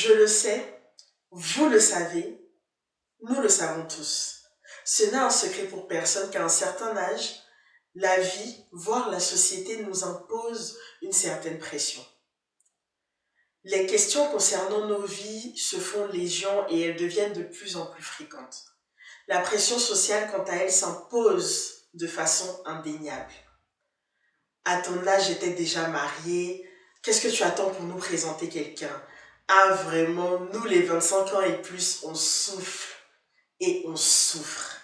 Je le sais, vous le savez, nous le savons tous. Ce n'est un secret pour personne qu'à un certain âge, la vie, voire la société nous impose une certaine pression. Les questions concernant nos vies se font légion et elles deviennent de plus en plus fréquentes. La pression sociale, quant à elle, s'impose de façon indéniable. À ton âge, j'étais déjà mariée. Qu'est-ce que tu attends pour nous présenter quelqu'un? Ah, vraiment, nous, les 25 ans et plus, on souffle et on souffre.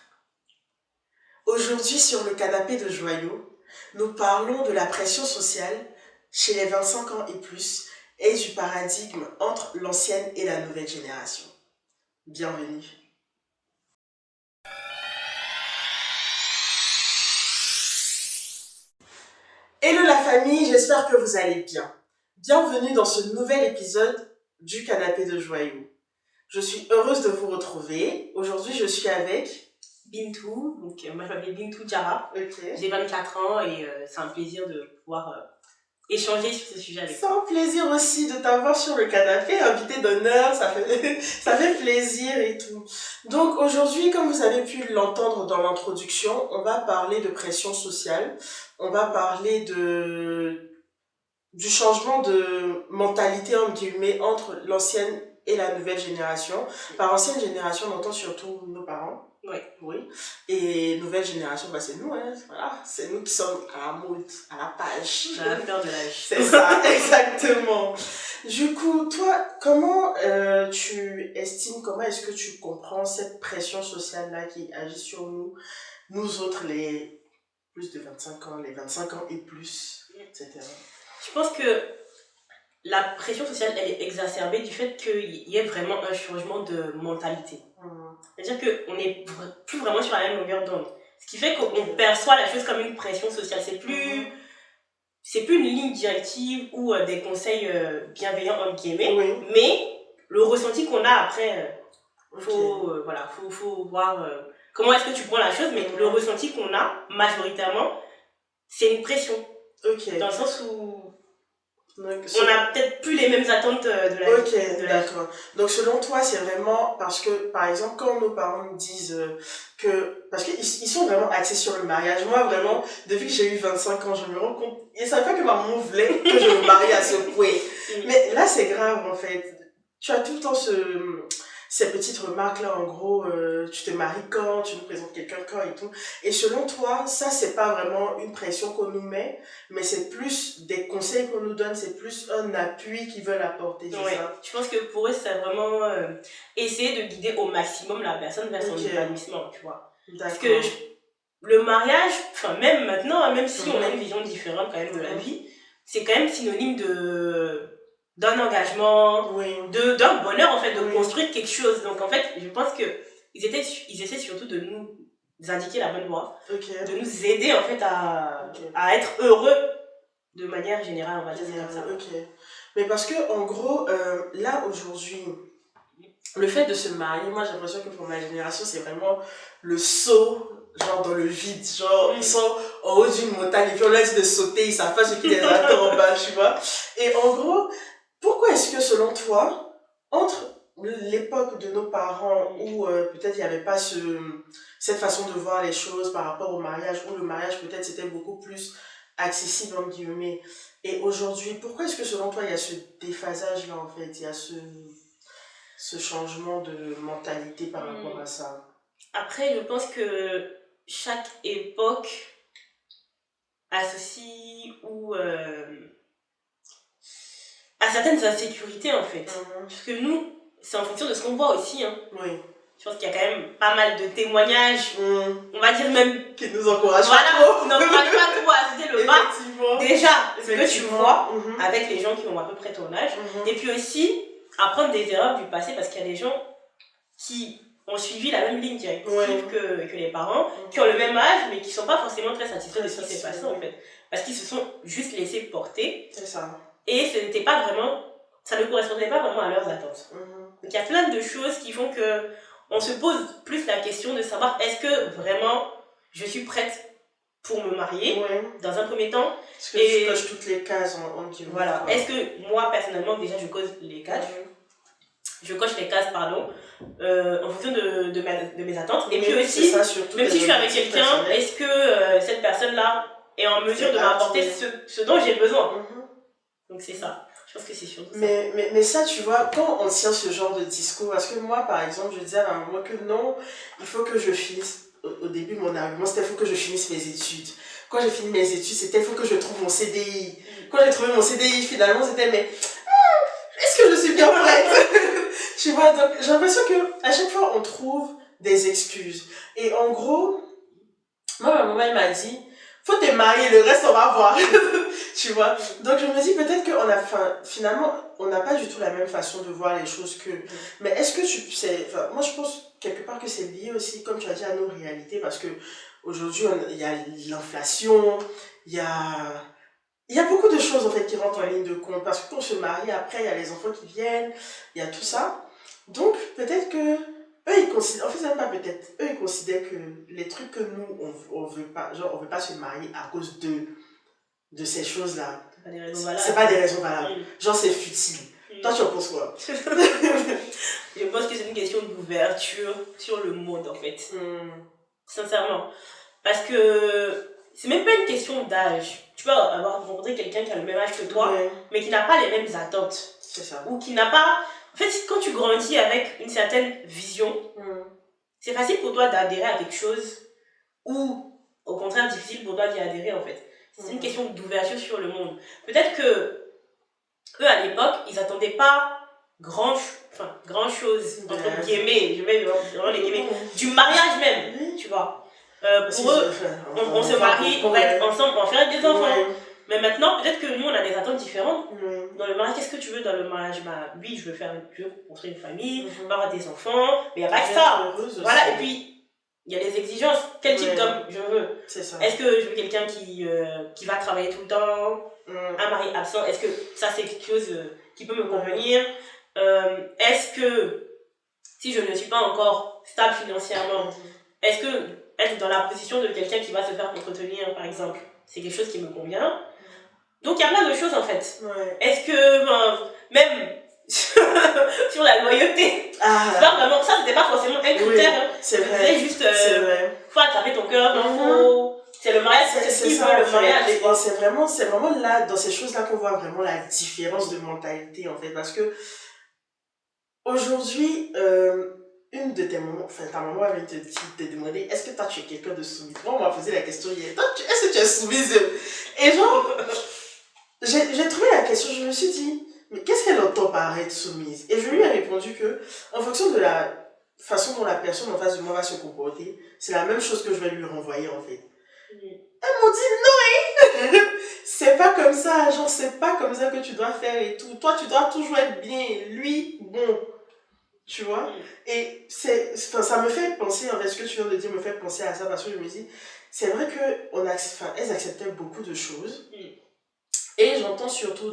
Aujourd'hui, sur le canapé de Joyau, nous parlons de la pression sociale chez les 25 ans et plus et du paradigme entre l'ancienne et la nouvelle génération. Bienvenue. Hello la famille, j'espère que vous allez bien. Bienvenue dans ce nouvel épisode du canapé de Joyau. Je suis heureuse de vous retrouver. Aujourd'hui, je suis avec Bintou, donc moi je m'appelle Bintou Diarra, Okay. J'ai 24 ans et c'est un plaisir de pouvoir échanger sur ce sujet avec toi. C'est un plaisir aussi de t'avoir sur le canapé, invité d'honneur, ça fait plaisir et tout. Donc aujourd'hui, comme vous avez pu l'entendre dans l'introduction, on va parler de pression sociale, on va parler du changement de mentalité entre guillemets entre l'ancienne et la nouvelle génération. Par ancienne génération, on entend surtout nos parents. Oui. Oui. Et nouvelle génération, bah c'est nous, hein. Voilà. C'est nous qui sommes à la mode, à la page. À la fleur de l'âge. C'est ça, exactement. Du coup, toi, comment tu estimes, comment est-ce que tu comprends cette pression sociale-là qui agit sur nous, nous autres, les plus de 25 ans, les 25 ans et plus, etc. Je pense que la pression sociale, elle est exacerbée du fait qu'il y ait vraiment un changement de mentalité. C'est-à-dire qu'on n'est plus vraiment sur la même longueur d'onde. Ce qui fait qu'on perçoit la chose comme une pression sociale. C'est plus une ligne directive ou des conseils bienveillants, entre guillemets, Oui. mais le ressenti qu'on a après, faut voir comment est-ce que tu prends la chose, mais le ressenti qu'on a, majoritairement, c'est une pression. Ok. Dans le sens où Donc, on n'a peut-être plus les mêmes attentes de la vie. Ok, d'accord. Donc selon toi, c'est vraiment parce que, par exemple, quand nos parents nous disent que... Parce qu'ils sont vraiment axés sur le mariage. Moi, vraiment, depuis que j'ai eu 25 ans, je me rends compte... Ils ne savaient pas que maman voulait que je me marie à ce point. Mais là, c'est grave, en fait. Tu as tout le temps ces petites remarques-là, en gros, tu te maries quand, tu nous présentes quelqu'un quand et tout. Et selon toi, ça, c'est pas vraiment une pression qu'on nous met, mais c'est plus des conseils qu'on nous donne, c'est plus un appui qu'ils veulent apporter, c'est ça? Je pense que pour eux, c'est vraiment essayer de guider au maximum la personne vers son épanouissement, tu vois. Parce que le mariage, enfin même maintenant, même si on a une vision différente quand même de la vie, c'est quand même synonyme d'un engagement, d'un bonheur en fait, de construire quelque chose. Donc en fait, je pense qu'ils essaient surtout de nous indiquer la bonne voie, de nous aider en fait à être heureux de manière générale, on va dire comme ça. Mais parce que en gros, là aujourd'hui, le fait de se marier, moi j'ai l'impression que pour ma génération, c'est vraiment le saut genre dans le vide, genre ils sont en haut d'une montagne et puis on leur dit de sauter, ils savent pas ce qui les attend en bas, tu vois. Et en gros, pourquoi est-ce que selon toi, entre l'époque de nos parents où peut-être il n'y avait pas cette façon de voir les choses par rapport au mariage, où le mariage peut-être c'était beaucoup plus accessible entre guillemets, et aujourd'hui, pourquoi est-ce que selon toi il y a ce déphasage là en fait, il y a ce changement de mentalité par rapport à ça? Après, je pense que chaque époque associe ou à certaines insécurités en fait. Parce que nous, c'est en fonction de ce qu'on voit aussi. Hein. Oui. Je pense qu'il y a quand même pas mal de témoignages, on va dire même... qui nous encouragent pas trop. Qui n'encouragent pas trop à citer le bas. Déjà, ce que tu vois avec les gens qui ont à peu près ton âge. Et puis aussi, apprendre des erreurs du passé parce qu'il y a des gens qui ont suivi la même ligne directive que les parents, qui ont le même âge, mais qui ne sont pas forcément très satisfaits de ce qui s'est passé en fait. Parce qu'ils se sont juste laissés porter. C'est ça. Et ce n'était pas vraiment, ça ne correspondait pas vraiment à leurs attentes. Donc il y a plein de choses qui font que on se pose plus la question de savoir est-ce que vraiment je suis prête pour me marier dans un premier temps. Est-ce que je coche toutes les cases en voilà. Est-ce que moi personnellement déjà je coche les cases je coche les cases, pardon, en fonction de mes attentes. Et Oui, puis aussi, ça, surtout même si je suis avec objectifs quelqu'un, personnels. est-ce que cette personne-là est en mesure de m'apporter ce dont j'ai besoin? Donc c'est ça. Je pense que c'est surtout ça. Mais ça, tu vois, quand on tient ce genre de discours, parce que moi, par exemple, je disais à un moment que non, il faut que je finisse. Au début, mon argument, c'était il faut que je finisse mes études. Quand j'ai fini mes études, c'était il faut que je trouve mon CDI. Quand j'ai trouvé mon CDI, finalement, c'était mais est-ce que je suis bien prête? Tu vois, donc j'ai l'impression qu'à chaque fois, on trouve des excuses. Et en gros, moi, ma maman, elle m'a dit, faut te marier, le reste, on va voir. Tu vois. Donc, je me dis peut-être qu'on a, finalement, on n'a pas du tout la même façon de voir les choses que. Mais est-ce que tu sais, moi, je pense quelque part que c'est lié aussi, comme tu as dit, à nos réalités, parce que aujourd'hui, il y a l'inflation, il y a beaucoup de choses en fait qui rentrent en ligne de compte parce que quand on se marie, après il y a les enfants qui viennent, il y a tout ça. Donc peut-être que eux ils considèrent, en fait c'est même pas peut-être, eux ils considèrent que les trucs que nous on veut pas, genre on veut pas se marier à cause de ces choses-là. C'est pas des raisons valables. Genre c'est futile. Toi tu en penses quoi? Je pense que c'est une question d'ouverture sur le monde en fait. Sincèrement. Parce que c'est même pas une question d'âge. Tu peux avoir rencontré quelqu'un qui a le même âge que toi, mais qui n'a pas les mêmes attentes. C'est ça. Ou qui n'a pas... En fait, quand tu grandis avec une certaine vision, c'est facile pour toi d'adhérer à quelque chose ou, au contraire, difficile pour toi d'y adhérer, en fait. C'est une question d'ouverture sur le monde. Peut-être que eux, à l'époque, ils n'attendaient pas grand-chose, entre guillemets, je vais vraiment les guillemets, du mariage même, tu vois. Pour eux, on se marie, on va être ensemble, on va faire des enfants. Mais maintenant, peut-être que nous, on a des attentes différentes. Dans le mariage, qu'est-ce que tu veux dans le mariage? Oui, je veux construire une famille, avoir des enfants, mais il n'y a pas que ça. Voilà, et puis, il y a des exigences. Quel type d'homme je veux? Est-ce que je veux quelqu'un qui va travailler tout le temps, un mari absent? Est-ce que ça, c'est quelque chose qui peut me convenir? Est-ce que, si je ne suis pas encore stable financièrement, est-ce que être dans la position de quelqu'un qui va se faire entretenir, par exemple, c'est quelque chose qui me convient? Donc, il y a plein de choses, en fait. Est-ce que, même sur la loyauté, vraiment, ça, c'était pas forcément un critère. C'est vrai. Juste, faut attraper ton cœur, c'est le mariage, c'est ce qui veut le mariage. C'est vraiment là, dans ces choses-là, qu'on voit vraiment la différence de mentalité, en fait. Parce que, aujourd'hui, une de tes mamans, ta maman avait te demander est-ce que toi tu es quelqu'un de soumis? Moi, on m'a posé la question hier, est-ce que tu es soumise? Et genre, j'ai trouvé la question, je me suis dit, mais qu'est-ce qu'elle entend par être soumise? Et je lui ai répondu que, en fonction de la façon dont la personne en face de moi va se comporter, c'est la même chose que je vais lui renvoyer en fait. Elles m'ont dit non, c'est pas comme ça, genre c'est pas comme ça que tu dois faire et tout. Toi tu dois toujours être bien, lui, bon. Tu vois? Et ça me fait penser, en fait, ce que tu viens de dire me fait penser à ça parce que je me dis, c'est vrai qu'elles acceptaient beaucoup de choses. Et j'entends surtout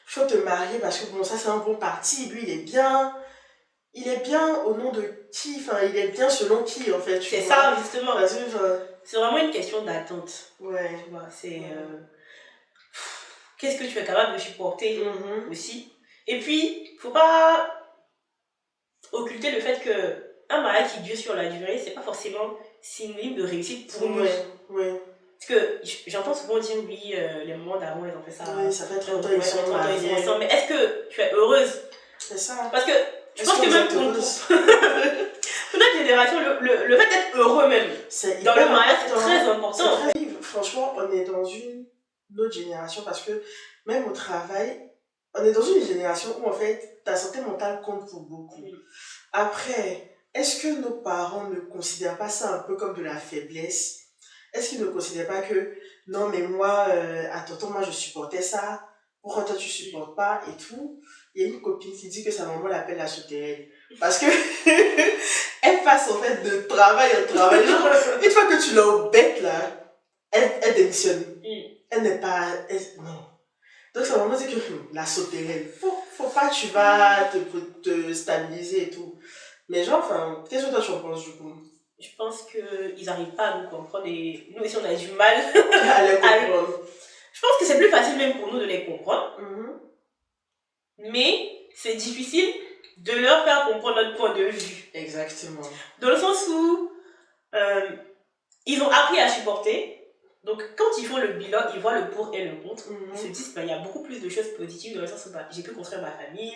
faut te marier parce que bon, ça c'est un bon parti, lui il est bien au nom de qui, il est bien selon qui en fait. C'est ça justement. C'est vraiment une question d'attente. Tu vois, c'est qu'est-ce que tu es capable de supporter aussi. Et puis, faut pas occulter le fait que un mariage qui dure sur la durée, c'est pas forcément synonyme de réussite pour nous. Parce que j'entends souvent dire oui, les moments d'amour, ils ont fait ça. Oui, ça fait 30 ans ils sont mariés. Mais est-ce que tu es heureuse? C'est ça. Parce que je pense que même pour notre génération, le fait d'être heureux même dans le mariage, c'est très important. Franchement, on est dans une autre génération parce que même au travail, on est dans une génération où en fait, ta santé mentale compte pour beaucoup. Après, est-ce que nos parents ne considèrent pas ça un peu comme de la faiblesse? Est-ce qu'ils ne considèrent pas que non mais moi, à tonton, moi je supportais ça, pourquoi toi tu supportes pas et tout? Il y a une copine qui dit que sa maman l'appelle la souterraine. Parce que elle passe en fait de travail en travail. Genre, une fois que tu l'as au bec là, elle démissionne. Elle n'est pas. Non. Donc sa maman dit que la souterraine, faut pas, tu vas te stabiliser et tout. Mais genre, qu'est-ce que toi tu en penses du coup? Je pense qu'ils n'arrivent pas à nous comprendre et nous aussi on a du mal à les comprendre. Je pense que c'est plus facile même pour nous de les comprendre. Mais c'est difficile de leur faire comprendre notre point de vue. Exactement. Dans le sens où ils ont appris à supporter. Donc, quand ils font le bilan, ils voient le pour et le contre. Ils se disent, il y a beaucoup plus de choses positives dans le sens où j'ai pu construire ma famille,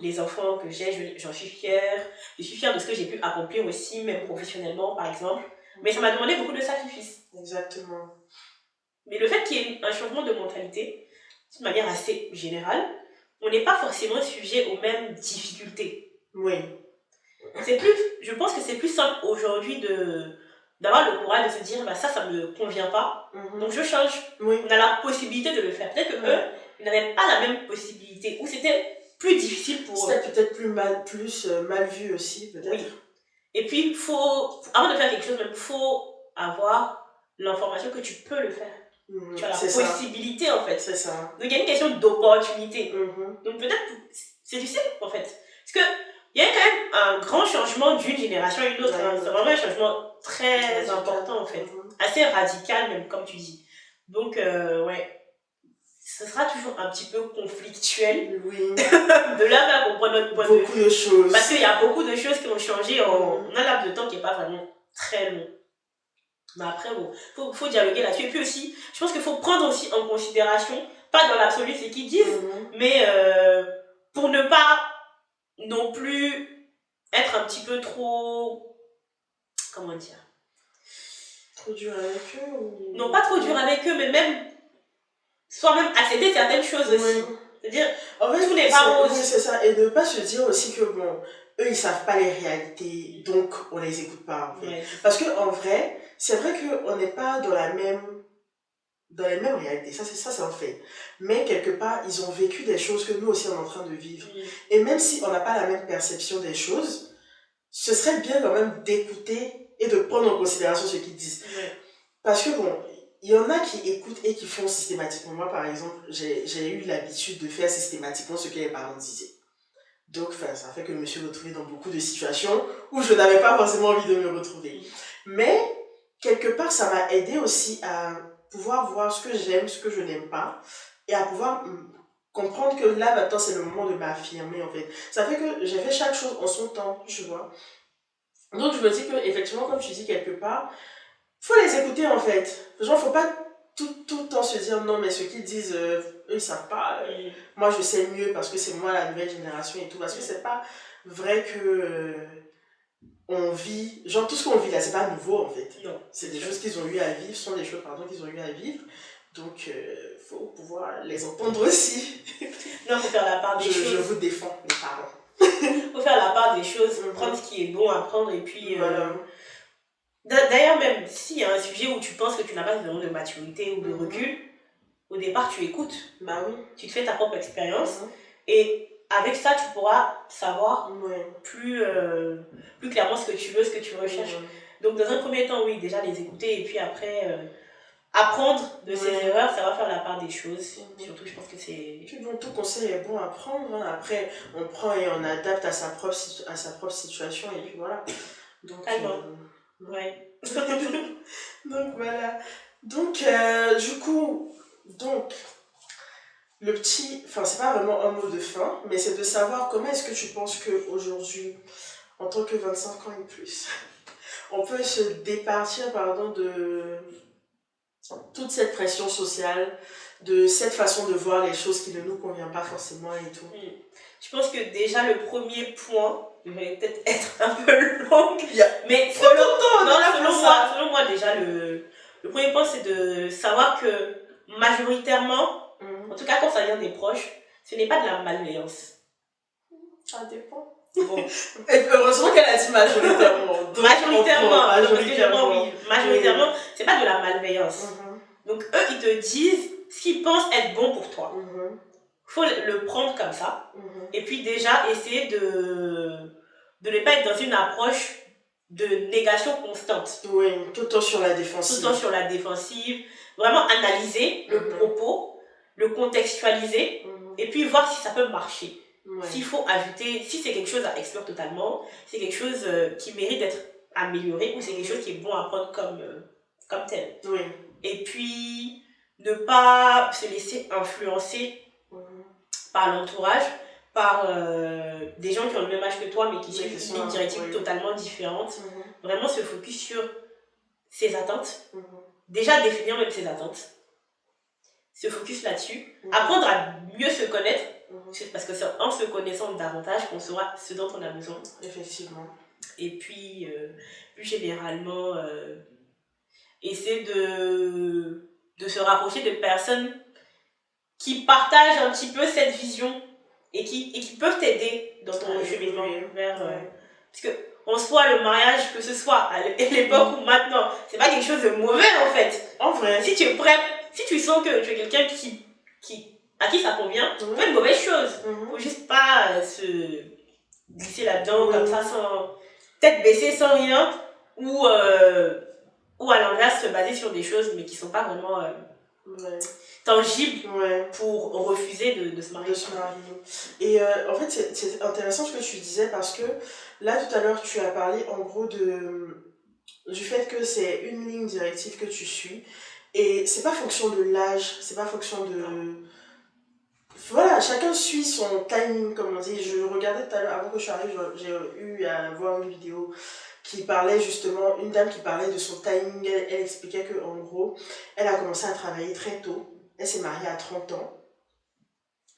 les enfants que j'ai, j'en suis fière. Je suis fière de ce que j'ai pu accomplir aussi, même professionnellement, par exemple. Mais ça m'a demandé beaucoup de sacrifices. Exactement. Mais le fait qu'il y ait un changement de mentalité, de manière assez générale, on n'est pas forcément sujet aux mêmes difficultés. Oui. Je pense que c'est plus simple aujourd'hui d'avoir le courage de se dire ça me convient pas, donc je change. On a la possibilité de le faire. Peut-être que eux, ils n'avaient pas la même possibilité, ou c'était plus difficile pour eux. C'était peut-être plus mal vu aussi, peut-être. Oui. Et puis, avant de faire quelque chose, il faut avoir l'information que tu peux le faire. Tu as la possibilité, en fait. C'est ça. Donc, il y a une question d'opportunité. Donc, peut-être, c'est difficile, en fait. Parce que il y a quand même un grand changement d'une génération à une autre. C'est vraiment un changement très important, en fait. Assez radical, même, comme tu dis. Donc, ouais. Ce sera toujours un petit peu conflictuel. Oui. De là à comprendre notre point de vue. Beaucoup de choses. Parce qu'il y a beaucoup de choses qui ont changé en un laps de temps qui n'est pas vraiment très long. Mais après, bon, faut dialoguer là-dessus. Et puis aussi, je pense qu'il faut prendre aussi en considération, pas dans l'absolu ce qu'ils disent, mais pour ne pas non plus être un petit peu trop, comment dire, trop dur avec eux ou... Non, pas trop dur avec eux, mais même soi-même accepter certaines choses aussi. C'est-à-dire, en fait, tout n'est pas rose. Oui, c'est ça. Et ne pas se dire aussi que, bon, eux, ils savent pas les réalités, donc on les écoute pas, en fait. Ouais. Parce qu'en vrai, c'est vrai qu'on n'est pas dans les mêmes réalités, ça c'est un fait. Mais quelque part, ils ont vécu des choses que nous aussi on est en train de vivre. Et même si on n'a pas la même perception des choses, ce serait bien quand même d'écouter et de prendre en considération ce qu'ils disent. Parce que bon, il y en a qui écoutent et qui font systématiquement. Moi par exemple, j'ai eu l'habitude de faire systématiquement ce que les parents disaient. Donc ça fait que je me suis retrouvée dans beaucoup de situations où je n'avais pas forcément envie de me retrouver. Mais quelque part, ça m'a aidé aussi à pouvoir voir ce que j'aime, ce que je n'aime pas, et à pouvoir comprendre que là, maintenant, c'est le moment de m'affirmer, en fait. Ça fait que j'ai fait chaque chose en son temps, tu vois. Donc, je me dis que, effectivement, comme tu dis quelque part, faut les écouter, en fait. Genre, faut pas tout le temps se dire, non, mais ce qu'ils disent, eux, ils savent pas. Moi, je sais mieux parce que c'est moi la nouvelle génération et tout. Parce que c'est pas vrai que... on vit, genre tout ce qu'on vit là, c'est pas nouveau en fait. Non. C'est des choses qu'ils ont eu à vivre, ce sont des choses qu'ils ont eu à vivre. Donc, faut pouvoir les entendre aussi. Non, faut faire la part des choses. Je vous défends, les parents. Faut faire la part des choses, prendre ce qui est bon à prendre et puis... Voilà. D'ailleurs, même s'il y a un sujet où tu penses que tu n'as pas vraiment de maturité ou de recul, au départ, tu écoutes. Bah oui. Tu te fais ta propre expérience et avec ça, tu pourras savoir plus clairement ce que tu veux, ce que tu recherches. Donc, dans un premier temps, oui, déjà les écouter et puis après, apprendre de ses erreurs, ça va faire la part des choses. Surtout, je pense que c'est... Puis bon, tout conseil est bon à prendre. Hein. Après, on prend et on adapte à sa propre situation et puis voilà. Donc, ouais. Donc, voilà. Donc, du coup, le petit, enfin c'est pas vraiment un mot de fin, mais c'est de savoir comment est-ce que tu penses qu'aujourd'hui, en tant que 25 ans et plus, on peut se départir de toute cette pression sociale, de cette façon de voir les choses qui ne nous convient pas forcément et tout. Je pense que déjà le premier point, je vais peut-être être un peu longue, mais selon moi déjà le premier point c'est de savoir que majoritairement, en tout cas quand ça vient des proches, ce n'est pas de la malveillance. Ça dépend. Bon. Et heureusement qu'elle a dit majoritairement. Majoritairement, c'est pas de la malveillance. Donc eux, ils te disent ce qu'ils pensent être bon pour toi. Faut le prendre comme ça. Et puis déjà, essayer de ne pas être dans une approche de négation constante. Oui, tout le temps sur la défensive. Vraiment analyser le propos, le contextualiser, et puis voir si ça peut marcher. S'il faut ajouter, si c'est quelque chose à exclure totalement, c'est quelque chose qui mérite d'être amélioré, ou c'est quelque chose qui est bon à prendre comme tel. Et puis, ne pas se laisser influencer par l'entourage, par des gens qui ont le même âge que toi, mais qui suivent une directive totalement différente. Vraiment se focus sur ses attentes. Déjà définir même ses attentes. Se focus là-dessus. Apprendre à mieux se connaître. Parce que c'est en se connaissant davantage qu'on saura ce dont on a besoin. Effectivement. Et puis, plus généralement, essayer de se rapprocher de personnes qui partagent un petit peu cette vision et qui peuvent t'aider dans ton cheminement vers... parce que, en soi, le mariage, que ce soit à l'époque ou maintenant, c'est pas quelque chose de mauvais en fait. En vrai. Si tu es prêt, si tu sens que tu es quelqu'un à qui ça convient, c'est pas une mauvaise chose. Faut juste pas se glisser là-dedans comme ça sans tête baissée, sans rien, ou à l'inverse se baser sur des choses mais qui sont pas vraiment tangibles pour refuser de se marier. Et en fait c'est intéressant ce que tu disais parce que là tout à l'heure tu as parlé en gros du fait que c'est une ligne directive que tu suis et c'est pas fonction de l'âge, c'est pas fonction de... Voilà, chacun suit son timing, comme on dit. Je regardais tout à l'heure, avant que je arrive, j'ai eu à voir une vidéo qui parlait justement, une dame qui parlait de son timing. Elle expliquait qu'en gros, elle a commencé à travailler très tôt. Elle s'est mariée à 30 ans.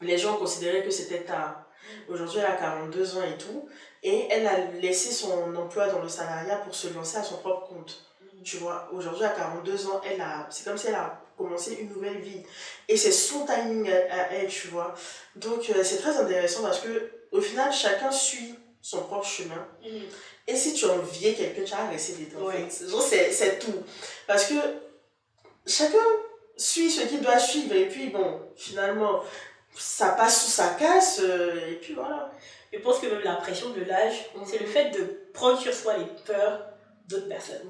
Les gens considéraient que c'était tard. Aujourd'hui, elle a 42 ans et tout. Et elle a laissé son emploi dans le salariat pour se lancer à son propre compte. Tu vois, aujourd'hui, à 42 ans, c'est comme si elle a commencé une nouvelle vie. Et c'est son timing à elle, tu vois. Donc, c'est très intéressant parce que au final, chacun suit son propre chemin. Et si tu envies quelqu'un, tu as laissé des temps. Genre, c'est tout. Parce que chacun suit ce qu'il doit suivre. Et puis, bon, finalement, ça passe sous sa casse. Et puis, voilà. Je pense que même la pression de l'âge, c'est le fait de prendre sur soi les peurs d'autres personnes.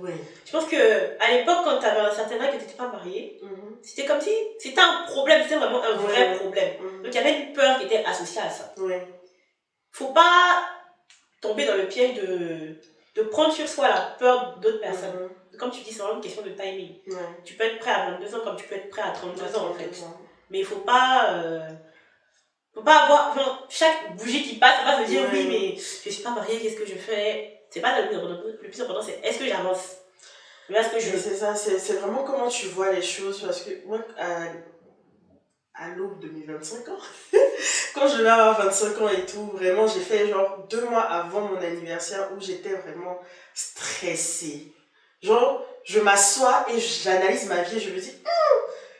Je pense qu'à l'époque, quand tu avais un certain âge et que tu n'étais pas marié, c'était comme si c'était un problème, c'était vraiment un vrai problème. Donc il y avait une peur qui était associée à ça. Faut pas tomber dans le piège de prendre sur soi la peur d'autres personnes. Comme tu dis, c'est vraiment une question de timing. Tu peux être prêt à 22 ans comme tu peux être prêt à 32 ans en fait. Mais il faut pas avoir, genre, chaque bougie qui passe, on va se dire oui, mais je suis pas mariée, qu'est-ce que je fais? C'est pas le plus important, c'est est-ce que j'avance? C'est ça, c'est vraiment comment tu vois les choses. Parce que moi, à l'aube de mes 25 ans, quand je vais avoir 25 ans et tout, vraiment, j'ai fait genre 2 mois avant mon anniversaire où j'étais vraiment stressée. Genre, je m'assois et j'analyse ma vie et je me dis,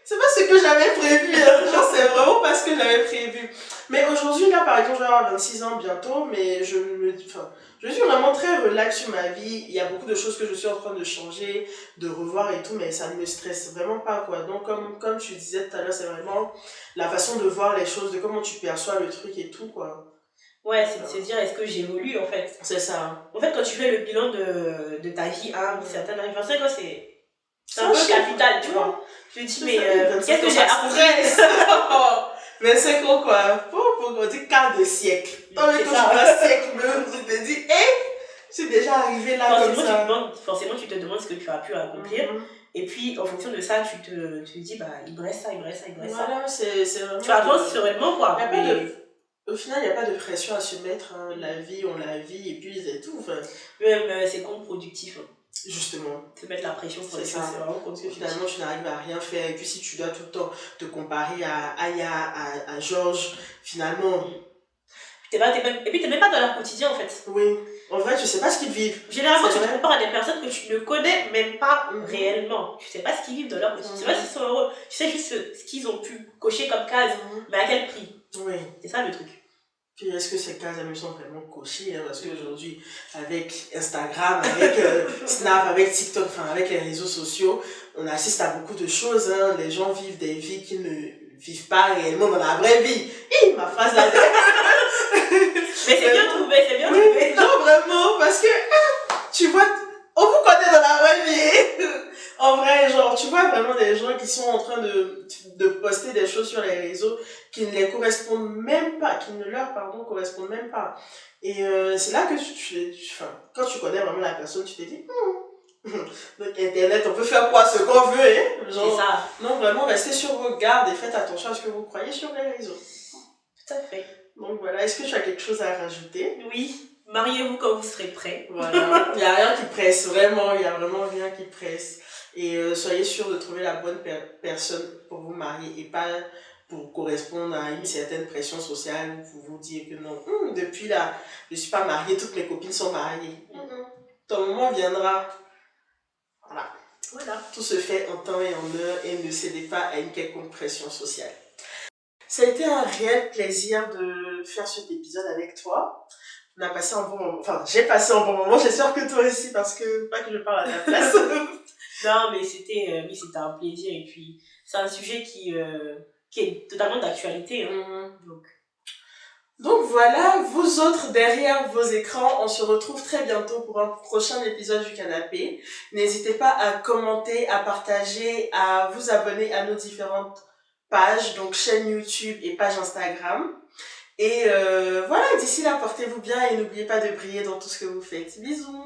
c'est pas ce que j'avais prévu, hein. Genre, c'est vraiment pas ce que j'avais prévu. Mais aujourd'hui, là, par exemple, je vais avoir 26 ans bientôt, mais je suis vraiment très relax sur ma vie. Il y a beaucoup de choses que je suis en train de changer, de revoir et tout, mais ça ne me stresse vraiment pas, quoi. Donc, comme tu disais tout à l'heure, c'est vraiment la façon de voir les choses, de comment tu perçois le truc et tout, quoi. Ouais, c'est de se dire, est-ce que j'évolue, en fait? C'est ça. En fait, quand tu fais le bilan de ta vie à un certain âge, 25 ans, c'est un peu capital, tu vois. Je me dis, mais qu'est-ce que j'ai appris? 25 ans, quoi. Pour dire quart de siècle. Tant que tu vois siècle même, tu te dis, je suis déjà arrivé là comme ça. Forcément, tu te demandes ce que tu as pu accomplir. Et puis, en fonction de ça, tu te dis, bah, il me reste ça, il me reste ça, il me reste ça. Voilà, c'est vraiment... Tu avances sereinement, quoi. Au final, il n'y a pas de pression à se mettre. Hein. La vie, on la vit, et puis c'est tout. Enfin... Même, c'est contre-productif. Justement. Se mettre la pression sur les choses, c'est vraiment parce que finalement, tu n'arrives à rien faire. Et puis, si tu dois tout le temps te comparer à Aya, à Georges, finalement... Et puis, tu n'es même pas dans leur quotidien, en fait. Oui. En vrai, tu ne sais pas ce qu'ils vivent. Généralement, tu te compares à des personnes que tu ne connais même pas réellement. Tu ne sais pas ce qu'ils vivent dans leur quotidien. Tu ne sais pas s'ils sont heureux. Tu sais juste ce qu'ils ont pu cocher comme case. Mais à quel prix? C'est ça le truc. Puis est-ce que ces cases elles sont vraiment cochées, hein, parce qu'aujourd'hui, avec Instagram, avec Snap, avec TikTok, enfin avec les réseaux sociaux, on assiste à beaucoup de choses. Hein. Les gens vivent des vies qu'ils ne vivent pas réellement dans la vraie vie. Ma phrase là. Mais c'est bien trouvé, c'est bien trouvé. Non, vraiment, parce que tu vois, on vous connaît dans la vraie vie. En vrai, genre, tu vois vraiment des gens qui sont en train de poster des choses sur les réseaux qui ne les correspondent même pas, qui ne leur, correspondent même pas. Et c'est là que quand tu connais vraiment la personne, tu te dis, donc Internet, on peut faire quoi, ce qu'on veut, hein? Genre, c'est ça. Non, vraiment, restez sur vos gardes et faites attention à ce que vous croyez sur les réseaux. Tout à fait. Donc voilà, est-ce que tu as quelque chose à rajouter? Oui, mariez-vous quand vous serez prêts. Voilà, il n'y a rien qui presse, vraiment, il n'y a vraiment rien qui presse. Et soyez sûr de trouver la bonne personne pour vous marier et pas pour correspondre à une certaine pression sociale ou pour vous dire que non, depuis là, je ne suis pas mariée, toutes mes copines sont mariées. Ton moment viendra. Voilà. Voilà. Tout se fait en temps et en heure et ne cédez pas à une quelconque pression sociale. Ça a été un réel plaisir de faire cet épisode avec toi. On a passé un bon moment, enfin j'ai passé un bon moment, j'espère que toi aussi parce que, pas que je parle à ta place. Non mais c'était un plaisir et puis c'est un sujet qui est totalement d'actualité. Hein. Donc voilà, vous autres derrière vos écrans, on se retrouve très bientôt pour un prochain épisode du canapé. N'hésitez pas à commenter, à partager, à vous abonner à nos différentes pages, donc chaîne YouTube et page Instagram. Et voilà, d'ici là, portez-vous bien et n'oubliez pas de briller dans tout ce que vous faites. Bisous!